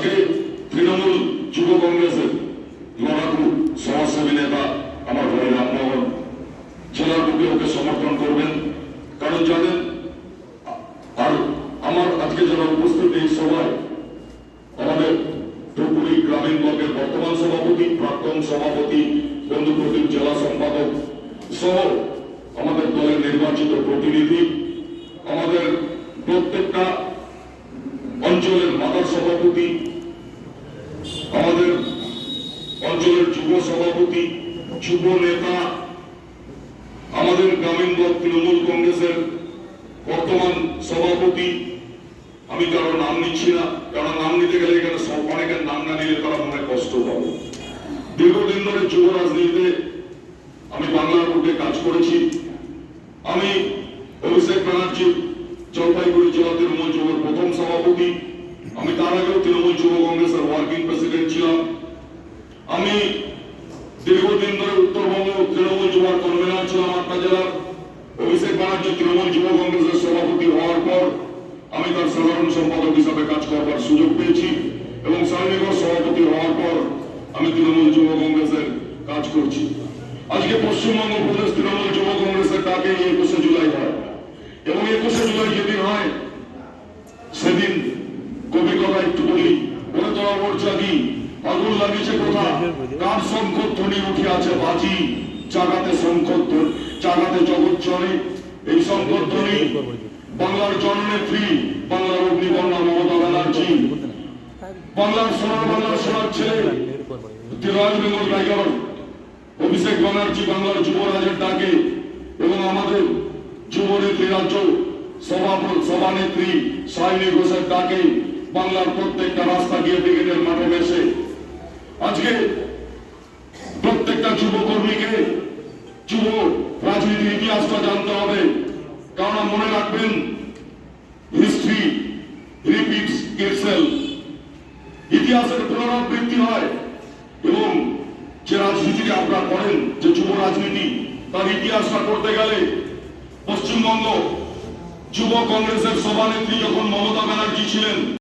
আজকে তৃণমূল যুব কংগ্রেসের লড়াকু সমাজসেবী নেতা আমার ভাই রামমোহন জেলার বুকে ওকে সমর্থন করবেন, কারণ জানেন আর আমার আজকে যারা উপস্থিত এই সভায় আমাদের ধূপগুড়ি গ্রামীণ ব্লকের বর্তমান সভাপতি, প্রাক্তন সভাপতি, বন্ধু প্রদীপ জেলা সম্পাদক সহ আমাদের দলের নির্বাচিত প্রতিনিধি, আমাদের প্রত্যেকটা অঞ্চলের মাদার সভাপতি, আমাদের অঞ্চলের যুব সভাপতি, যুব নেতা, আমাদের গ্রামীণ ব্লক তৃণমূল কংগ্রেসের বর্তমান সভাপতি, আমি কারো নাম নিচ্ছি না, কারণ নাম নিতে গেলে এখানে অনেকের নাম না নিলে তারা মনে কষ্ট পাবে। দীর্ঘদিন ধরে যুব রাজনীতিতে আমি বাংলার বুকে কাজ করেছি। আমি অভিষেক ব্যানার্জি জলপাইগুড়ি জেলা তৃণমূল যুবের প্রথম সভাপতি, আমি তার আগেও তৃণমূল যুব কংগ্রেসের ওয়ার্কিং প্রেসিডেন্ট ছিলাম। আমি দীর্ঘদিন ধরে উত্তরবঙ্গ তৃণমূল যুবর কনভেনার ছিলাম আটটা জেলার। অভিষেক ব্যানার্জি তৃণমূল যুব কংগ্রেসের সভাপতি হওয়ার পর আমি তার সাধারণ সম্পাদক হিসাবে কাজ করবার সুযোগ পেয়েছি এবং সায়নিগর সভাপতি হওয়ার পর আমি তৃণমূল যুব কংগ্রেসের কাজ করছি। আজকে পশ্চিমবঙ্গ প্রদেশ তৃণমূল যুব কংগ্রেসের ডাকে 21শে জুলাই হয় এবং 21শে জুলাই যেদিন হয় সেদিন কবি কথা একটু বলি, বলে তোরা মোর্চা কি আগুন লাগিয়েছে কোথা, কার শঙ্খর ধ্বনি উঠে আছে বাজি, জাগাতে শঙ্খর জাগাতে জগৎ চলে। এই শঙ্খর ধ্বনি বাংলার জননেত্রী, বাংলার অগ্নিকন্যা মমতা ব্যানার্জি, বাংলার সোনার ছেলে রয়্যাল বেঙ্গল টাইগার অভিষেক ব্যানার্জি বাংলার যুবরাজের ডাকে এবং আমাদের যুবনেত্রী রাজ্য সভানেত্রী সায়নী ঘোষের ডাকে বাংলার প্রত্যেকটা রাস্তা গিয়ে ব্রিগেডের মাঠে বসে আজকে প্রত্যেকটা যুবকর্মীকে যুব রাজনীতির ইতিহাসটা জানতে হবে। কারণ মনে রাখবেন, হিস্ট্রি রিপিটস ইটসেলফ, ইতিহাসের পুনরাবৃত্তি হয় এবং যে রাজনীতিকে আপনারা করেন, যে যুব রাজনীতি, তার ইতিহাসটা করতে গেলে পশ্চিমবঙ্গ যুব কংগ্রেসের সভানেত্রী যখন মমতা ব্যানার্জি ছিলেন